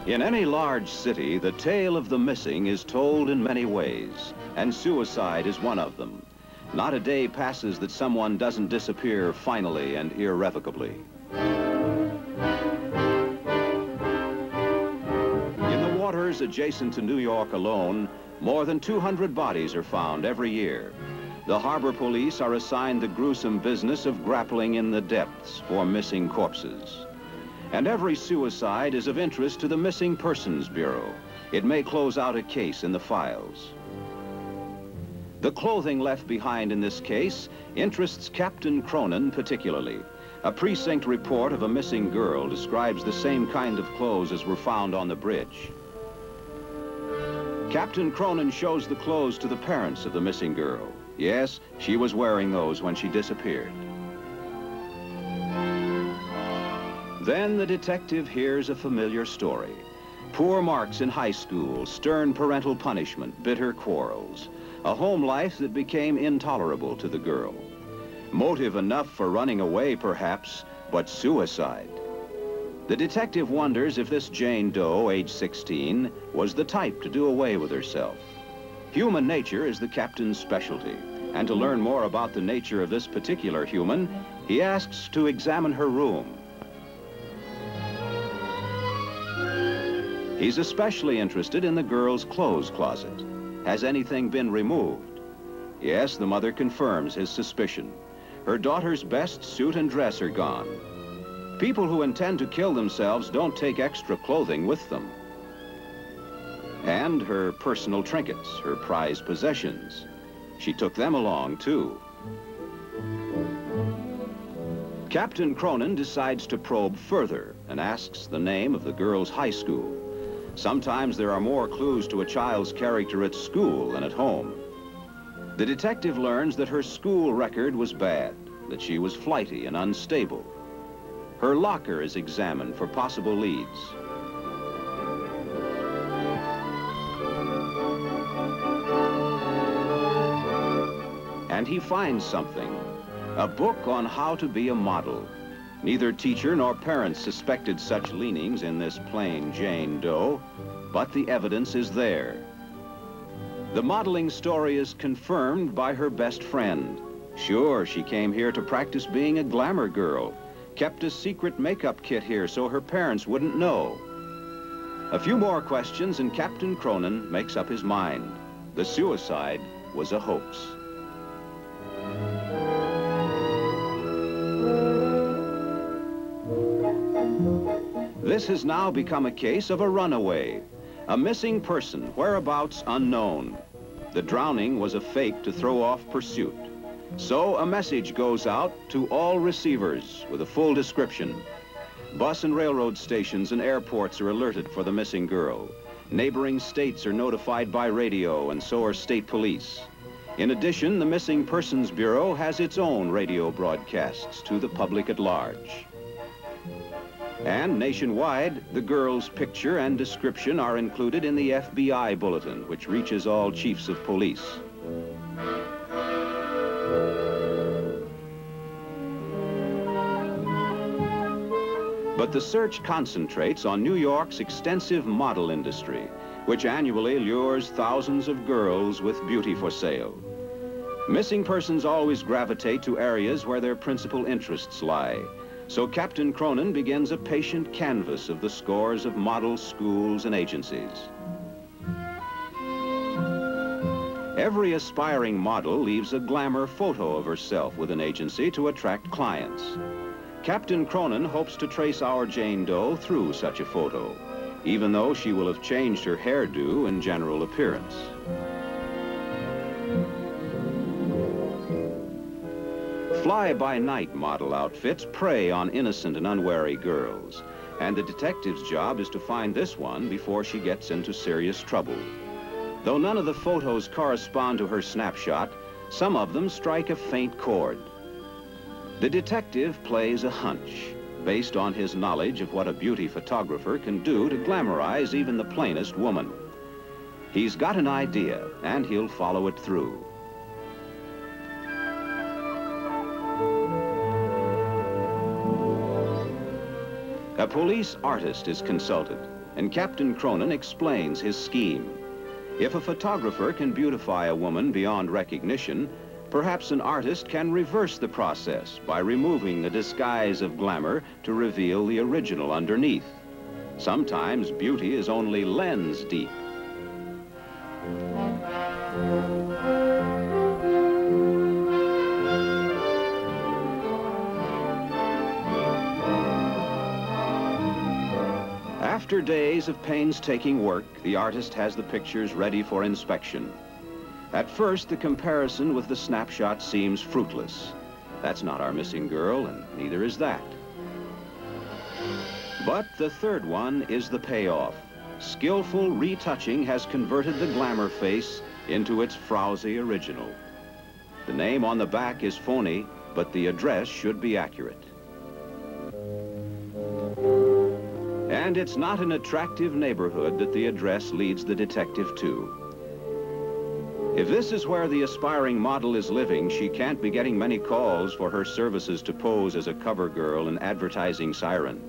In any large city, the tale of the missing is told in many ways, and suicide is one of them. Not a day passes that someone doesn't disappear finally and irrevocably. In the waters adjacent to New York alone, more than 200 bodies are found every year. The harbor police are assigned the gruesome business of grappling in the depths for missing corpses. And every suicide is of interest to the Missing Persons Bureau. It may close out a case in the files. The clothing left behind in this case interests Captain Cronin particularly. A precinct report of a missing girl describes the same kind of clothes as were found on the bridge. Captain Cronin shows the clothes to the parents of the missing girl. Yes, she was wearing those when she disappeared. Then the detective hears a familiar story. Poor marks in high school, stern parental punishment, bitter quarrels. A home life that became intolerable to the girl. Motive enough for running away, perhaps, but suicide. The detective wonders if this Jane Doe, age 16, was the type to do away with herself. Human nature is the captain's specialty, and to learn more about the nature of this particular human, he asks to examine her room. He's especially interested in the girl's clothes closet. Has anything been removed? Yes, the mother confirms his suspicion. Her daughter's best suit and dress are gone. People who intend to kill themselves don't take extra clothing with them. And her personal trinkets, her prized possessions. She took them along, too. Captain Cronin decides to probe further and asks the name of the girl's high school. Sometimes there are more clues to a child's character at school than at home. The detective learns that her school record was bad, that she was flighty and unstable. Her locker is examined for possible leads. And he finds something, a book on how to be a model. Neither teacher nor parents suspected such leanings in this plain Jane Doe, but the evidence is there. The modeling story is confirmed by her best friend. Sure, she came here to practice being a glamour girl, kept a secret makeup kit here so her parents wouldn't know. A few more questions and Captain Cronin makes up his mind. The suicide was a hoax. This has now become a case of a runaway, a missing person, whereabouts unknown. The drowning was a fake to throw off pursuit. So a message goes out to all receivers with a full description. Bus and railroad stations and airports are alerted for the missing girl. Neighboring states are notified by radio, and so are state police. In addition, the Missing Persons Bureau has its own radio broadcasts to the public at large. And nationwide, the girl's picture and description are included in the FBI bulletin, which reaches all chiefs of police. But the search concentrates on New York's extensive model industry, which annually lures thousands of girls with beauty for sale. Missing persons always gravitate to areas where their principal interests lie. So Captain Cronin begins a patient canvass of the scores of model schools and agencies. Every aspiring model leaves a glamour photo of herself with an agency to attract clients. Captain Cronin hopes to trace our Jane Doe through such a photo, even though she will have changed her hairdo and general appearance. Fly-by-night model outfits prey on innocent and unwary girls, and the detective's job is to find this one before she gets into serious trouble. Though none of the photos correspond to her snapshot, some of them strike a faint chord. The detective plays a hunch, based on his knowledge of what a beauty photographer can do to glamorize even the plainest woman. He's got an idea, and he'll follow it through. A police artist is consulted, and Captain Cronin explains his scheme. If a photographer can beautify a woman beyond recognition, perhaps an artist can reverse the process by removing the disguise of glamour to reveal the original underneath. Sometimes beauty is only lens deep. After days of painstaking work, the artist has the pictures ready for inspection. At first, the comparison with the snapshot seems fruitless. That's not our missing girl, and neither is that. But the third one is the payoff. Skillful retouching has converted the glamour face into its frowsy original. The name on the back is phony, but the address should be accurate. And it's not an attractive neighborhood that the address leads the detective to. If this is where the aspiring model is living, she can't be getting many calls for her services to pose as a cover girl and advertising siren.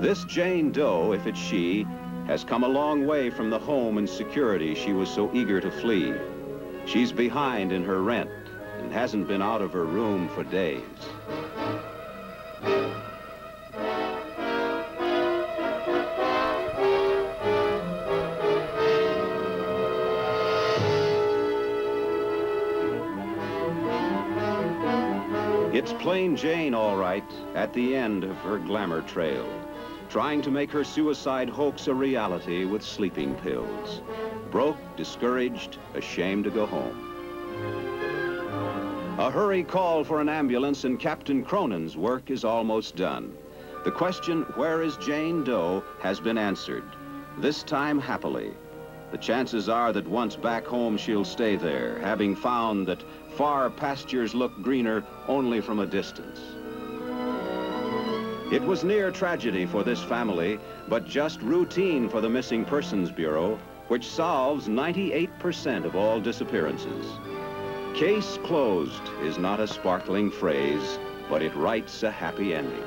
This Jane Doe, if it's she, has come a long way from the home and security she was so eager to flee. She's behind in her rent and hasn't been out of her room for days. It's plain Jane, all right, at the end of her glamour trail, trying to make her suicide hoax a reality with sleeping pills. Broke, discouraged, ashamed to go home. A hurry call for an ambulance and Captain Cronin's work is almost done. The question, where is Jane Doe, has been answered, this time happily. The chances are that once back home she'll stay there, having found that far pastures look greener only from a distance. It was near tragedy for this family, but just routine for the Missing Persons Bureau, which solves 98% of all disappearances. Case closed is not a sparkling phrase, but it writes a happy ending.